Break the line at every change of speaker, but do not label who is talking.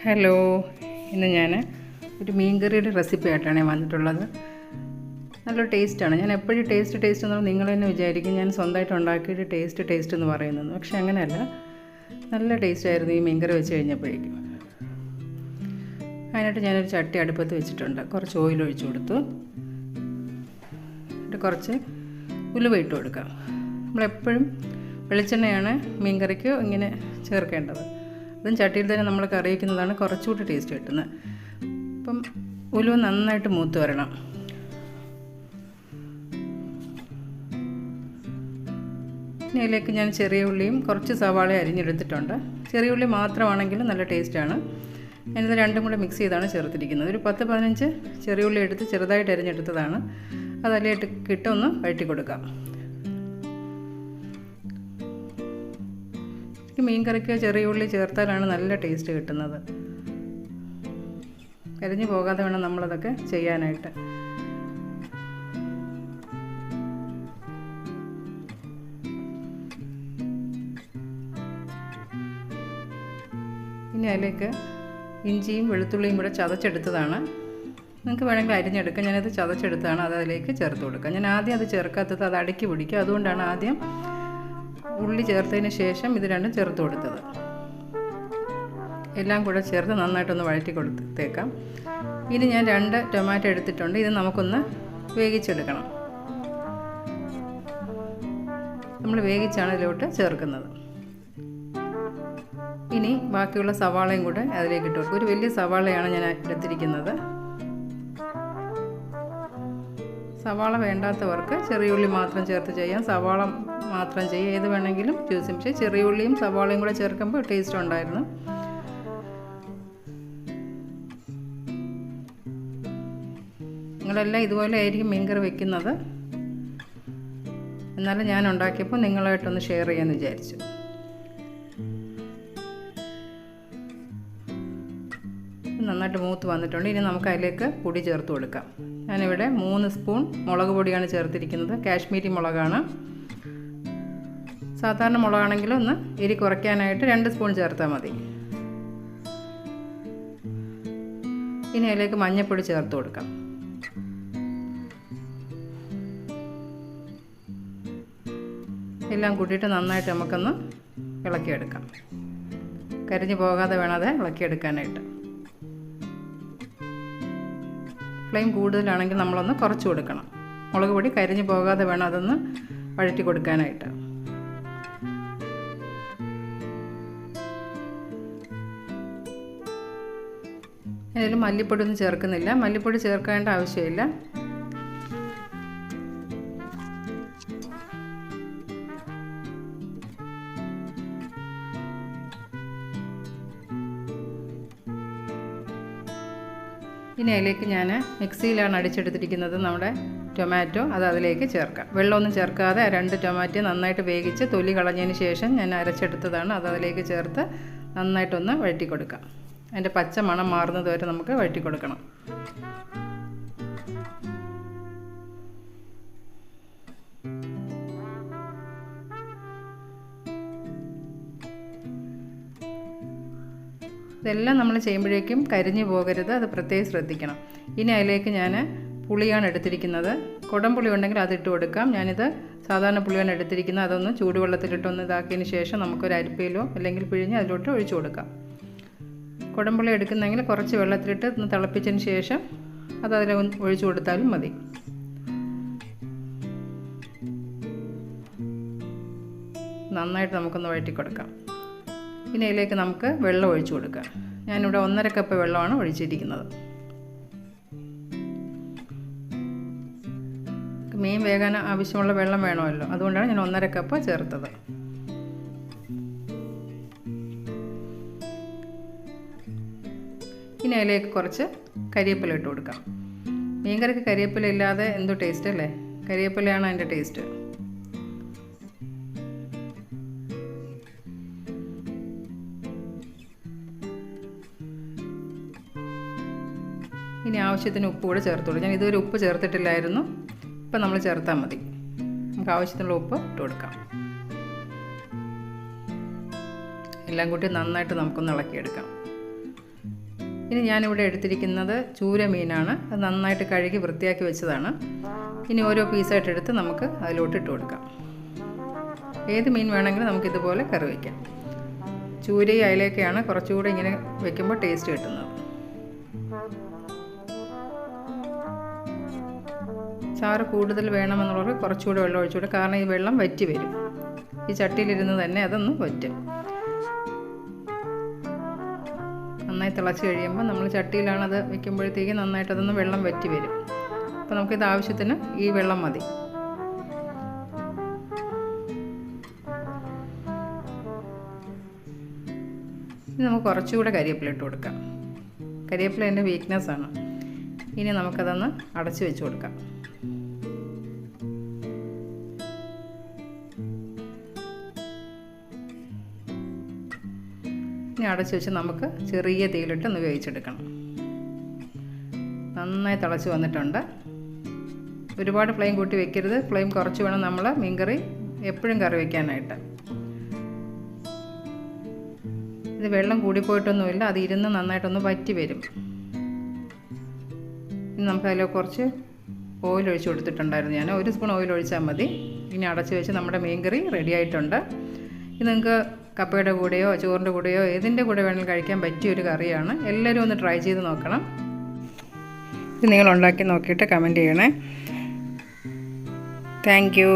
Hello, ഇന്ന് ഞാൻ ഒരു മീൻകറിയുടെ റെസിപ്പി ആയിട്ടാണ് വന്നിട്ടുള്ളത്. നല്ല ടേസ്റ്റാണ്. ഞാൻ എപ്പോഴും ടേസ്റ്റ് എന്ന് നിങ്ങൾ തന്നെ വിചാരിക്കും ഞാൻ സ്വന്തമായിട്ട് ഉണ്ടാക്കിയിട്ട് ടേസ്റ്റ് എന്ന് പറയുന്നത്. പക്ഷെ അങ്ങനെയല്ല, നല്ല ടേസ്റ്റായിരുന്നു ഈ മീൻകറി വെച്ച് കഴിഞ്ഞപ്പോഴേക്കും. അതിനായിട്ട് ഞാനൊരു ചട്ടി അടുപ്പത്ത് വെച്ചിട്ടുണ്ട്. കുറച്ച് ഓയിൽ ഒഴിച്ചു കൊടുത്തു. എന്നിട്ട് കുറച്ച് ഉലുവ ഇട്ട് കൊടുക്കാം. നമ്മളെപ്പോഴും വെളിച്ചെണ്ണയാണ് മീൻകറിക്ക് ഇങ്ങനെ ചേർക്കേണ്ടത്. അതും ചട്ടിയിൽ തന്നെ നമ്മൾ കറി വയ്ക്കുന്നതാണ് കുറച്ചുകൂടി ടേസ്റ്റ് കിട്ടുന്നത്. അപ്പം ഉലുവ നന്നായിട്ട് മൂത്ത് വരണം. ഇനി അതിലേക്ക് ഞാൻ ചെറിയ ഉള്ളിയും കുറച്ച് സവാള അരിഞ്ഞെടുത്തിട്ടുണ്ട്. ചെറിയ ഉള്ളി മാത്രമാണെങ്കിലും നല്ല ടേസ്റ്റാണ്. ഞാനിത് രണ്ടും കൂടെ മിക്സ് ചെയ്താണ് ചേർത്തിരിക്കുന്നത്. ഒരു 10-15 ചെറിയ ഉള്ളി എടുത്ത് ചെറുതായിട്ട് അരിഞ്ഞെടുത്തതാണ്. അതല്ലേട്ട് കിട്ടൊന്ന് വഴറ്റി കൊടുക്കാം. മീൻ കറിക്ക് ചെറിയ ഉള്ളി ചേർത്താലാണ് നല്ല ടേസ്റ്റ് കിട്ടുന്നത്. കരിഞ്ഞു പോകാതെ വേണം നമ്മളതൊക്കെ ചെയ്യാനായിട്ട്. ഇനി അതിലേക്ക് ഇഞ്ചിയും വെളുത്തുള്ളിയും കൂടെ ചതച്ചെടുത്തതാണ്. നിങ്ങൾക്ക് വേണമെങ്കിൽ അരിഞ്ഞെടുക്കാം. ഞാനത് ചതച്ചെടുത്താണ്. അത് അതിലേക്ക് ചേർത്ത് കൊടുക്കാം. ഞാൻ ആദ്യം അത് ചേർക്കാത്തത് അത് അടുക്കി പിടിക്കും. അതുകൊണ്ടാണ് ആദ്യം ഉള്ളി ചേർത്തതിന് ശേഷം ഇത് രണ്ടും ചേർത്ത് കൊടുത്തത്. എല്ലാം കൂടെ ചേർത്ത് നന്നായിട്ടൊന്ന് വഴറ്റി കൊടുത്തേക്കാം. ഇനി ഞാൻ 2 ടൊമാറ്റോ എടുത്തിട്ടുണ്ട്. ഇത് നമുക്കൊന്ന് വേവിച്ചെടുക്കണം. നമ്മൾ വേവിച്ചാണ് ഇതിലോട്ട് ചേർക്കുന്നത്. ഇനി ബാക്കിയുള്ള സവാളയും കൂടെ അതിലേക്ക് ഇട്ട് കൊടുക്കും. ഒരു വലിയ സവാളയാണ് ഞാൻ എടുത്തിരിക്കുന്നത്. സവാള വേണ്ടാത്തവർക്ക് ചെറിയ ഉള്ളി മാത്രം ചേർത്ത് ചെയ്യാം. സവാള മാത്രം ചെയ്യാം. ഏത് വേണമെങ്കിലും ജ്യൂസ്. പക്ഷേ ചെറിയ ഉള്ളിയും സവാളയും കൂടെ ചേർക്കുമ്പോൾ ടേസ്റ്റ് ഉണ്ടായിരുന്നു. നിങ്ങളെല്ലാം ഇതുപോലെ ആയിരിക്കും മീൻകറി വെക്കുന്നത്. എന്നാലും ഞാൻ ഉണ്ടാക്കിയപ്പോൾ നിങ്ങളായിട്ടൊന്ന് ഷെയർ ചെയ്യാമെന്ന് വിചാരിച്ചു. നന്നായിട്ട് മൂത്ത് വന്നിട്ടുണ്ട്. ഇനി നമുക്ക് അതിലേക്ക് പൊടി ചേർത്ത് കൊടുക്കാം. ഞാനിവിടെ 3 സ്പൂൺ മുളക് പൊടിയാണ് ചേർത്തിരിക്കുന്നത്. കാശ്മീരി മുളകാണ്. സാധാരണ മുളകാണെങ്കിൽ ഒന്ന് എരി കുറയ്ക്കാനായിട്ട് 2 സ്പൂൺ ചേർത്താൽ മതി. ഇനി അതിലേക്ക് മഞ്ഞൾപ്പൊടി ചേർത്ത് കൊടുക്കാം. എല്ലാം കൂട്ടിയിട്ട് നന്നായിട്ട് നമുക്കൊന്ന് ഇളക്കിയെടുക്കാം. കരിഞ്ഞു പോകാതെ വേണം അത് ഇളക്കിയെടുക്കാനായിട്ട്. ഫ്ലെയിം കൂടുതലാണെങ്കിൽ നമ്മളൊന്ന് കുറച്ച് കൊടുക്കണം. മുളക് പൊടി കരിഞ്ഞു പോകാതെ വേണം അതൊന്ന് വഴറ്റി കൊടുക്കാനായിട്ട്. അതിൽ മല്ലിപ്പൊടി ഒന്നും ചേർക്കുന്നില്ല. മല്ലിപ്പൊടി ചേർക്കേണ്ട ആവശ്യമില്ല. ഇനി അതിലേക്ക് ഞാൻ മിക്സിയിലാണ് അടിച്ചെടുത്തിരിക്കുന്നത് നമ്മുടെ ടൊമാറ്റോ. അത് അതിലേക്ക് ചേർക്കാം. വെള്ളമൊന്നും ചേർക്കാതെ 2 ടൊമാറ്റോ നന്നായിട്ട് വേവിച്ച് തൊലി കളഞ്ഞതിന് ശേഷം ഞാൻ അരച്ചെടുത്തതാണ്. അത് അതിലേക്ക് ചേർത്ത് നന്നായിട്ടൊന്ന് വഴറ്റി കൊടുക്കാം. അതിൻ്റെ പച്ച മണം മാറുന്നത് വരെ നമുക്ക് വഴറ്റി കൊടുക്കണം. ഇതെല്ലാം നമ്മൾ ചെയ്യുമ്പോഴേക്കും കരിഞ്ഞു പോകരുത്. അത് പ്രത്യേകം ശ്രദ്ധിക്കണം. ഇനി അതിലേക്ക് ഞാൻ പുളിയാണ് എടുത്തിരിക്കുന്നത്. കുടംപുളി ഉണ്ടെങ്കിൽ അതിട്ട് കൊടുക്കാം. ഞാനിത് സാധാരണ പുളിയാണ് എടുത്തിരിക്കുന്നത്. അതൊന്ന് ചൂടുവെള്ളത്തിലിട്ടൊന്ന് ഇതാക്കിയതിന് ശേഷം നമുക്കൊരു അരിപ്പയിലോ അല്ലെങ്കിൽ പിഴിഞ്ഞ് അതിലോട്ട് ഒഴിച്ചു കൊടുക്കാം. കുടംപുളി എടുക്കുന്നെങ്കിൽ കുറച്ച് വെള്ളത്തിലിട്ട് ഒന്ന് തിളപ്പിച്ചതിന് ശേഷം അത് അതിൽ ഒഴിച്ചു കൊടുത്താലും മതി. നന്നായിട്ട് നമുക്കൊന്ന് വഴറ്റി കൊടുക്കാം. പിന്നെ ഇതിലേക്ക് നമുക്ക് വെള്ളം ഒഴിച്ചു കൊടുക്കാം. ഞാനിവിടെ 1.5 കപ്പ് വെള്ളമാണ് ഒഴിച്ചിരിക്കുന്നത്. മീൻ വേകാൻ ആവശ്യമുള്ള വെള്ളം വേണമല്ലോ. അതുകൊണ്ടാണ് ഞാൻ 1.5 കപ്പ് ചേർത്തത്. ഇനി അതിലേക്ക് കുറച്ച് കരിവേപ്പില ഇട്ട് കൊടുക്കാം. മീൻകറിക്ക് കരിവേപ്പില ഇല്ലാതെ എന്തോ ടേസ്റ്റ് അല്ലേ? കരിവേപ്പിലയാണ് അതിൻ്റെ ടേസ്റ്റ്. ഇനി ആവശ്യത്തിന് ഉപ്പ് കൂടെ ചേർത്ത് കൊടുക്കാം. ഞാൻ ഇതുവരെ ഉപ്പ് ചേർത്തിട്ടില്ലായിരുന്നു. ഇപ്പം നമ്മൾ ചേർത്താൽ മതി. നമുക്ക് ആവശ്യത്തിനുള്ള ഉപ്പ് ഇട്ട് കൊടുക്കാം. എല്ലാം കൂട്ടി നന്നായിട്ട് നമുക്കൊന്ന് ഇളക്കിയെടുക്കാം. ഇനി ഞാനിവിടെ എടുത്തിരിക്കുന്നത് ചൂര മീനാണ്. അത് നന്നായിട്ട് കഴുകി വൃത്തിയാക്കി വെച്ചതാണ്. ഇനി ഓരോ പീസായിട്ട് എടുത്ത് നമുക്ക് അതിലോട്ട് ഇട്ട് കൊടുക്കാം. ഏത് മീൻ വേണമെങ്കിലും നമുക്കിതുപോലെ കറി വയ്ക്കാം. ചൂരയും അയലയൊക്കെയാണ് കുറച്ചുകൂടെ ഇങ്ങനെ വെക്കുമ്പോൾ ടേസ്റ്റ് കിട്ടുന്നത്. ചാറ് കൂടുതൽ വേണമെന്നുള്ളവർ കുറച്ചുകൂടെ വെള്ളം ഒഴിച്ചുകൂടെ, കാരണം ഈ വെള്ളം വറ്റി വരും. ഈ ചട്ടിയിലിരുന്ന് തന്നെ അതൊന്ന് വറ്റും. നന്നായി തിളച്ച് കഴിയുമ്പോൾ നമ്മൾ ചട്ടിയിലാണത് വെക്കുമ്പോഴത്തേക്ക് നന്നായിട്ടതൊന്ന് വെള്ളം വറ്റി വരും. അപ്പോൾ നമുക്കിത് ആവശ്യത്തിന് ഈ വെള്ളം മതി. ഇനി നമുക്ക് കുറച്ചുകൂടെ കരിവേപ്പില ഇട്ട് കൊടുക്കാം. കരിവേപ്പില എൻ്റെ വീക്ക്നെസ്സാണ്. ഇനി നമുക്കതൊന്ന് അടച്ച് വെച്ച് കൊടുക്കാം. ഇനി അടച്ച് വെച്ച് നമുക്ക് ചെറിയ തീയിലിട്ട് ഒന്ന് വേവിച്ചെടുക്കണം. നന്നായി തിളച്ച് വന്നിട്ടുണ്ട്. ഒരുപാട് ഫ്ലെയിം കൂട്ടി വെക്കരുത്. ഫ്ലെയിം കുറച്ച് വേണം നമ്മൾ മീൻകറി എപ്പോഴും കറി വയ്ക്കാനായിട്ട്. ഇത് വെള്ളം കൂടിപ്പോയിട്ടൊന്നുമില്ല, അത് ഇരുന്ന് നന്നായിട്ടൊന്ന് വറ്റി വരും. ഇനി നമുക്ക് അതിൽ കുറച്ച് ഓയിൽ ഒഴിച്ച് കൊടുത്തിട്ടുണ്ടായിരുന്നു. ഞാൻ 1 സ്പൂൺ ഓയിൽ ഒഴിച്ചാൽ മതി. ഇനി അടച്ച് വെച്ച് നമ്മുടെ മീൻകറി റെഡി ആയിട്ടുണ്ട്. ഇത് നിങ്ങൾക്ക് കപ്പയുടെ കൂടെയോ ചോറിൻ്റെ കൂടെയോ ഏതിൻ്റെ കൂടെ വേണമെങ്കിലും കഴിക്കാൻ പറ്റിയൊരു കറിയാണ്. എല്ലാവരും ഒന്ന് ട്രൈ ചെയ്ത് നോക്കണം. ഇത് നിങ്ങൾ ഉണ്ടാക്കി നോക്കിയിട്ട് കമൻറ്റ് ചെയ്യണേ. Thank you.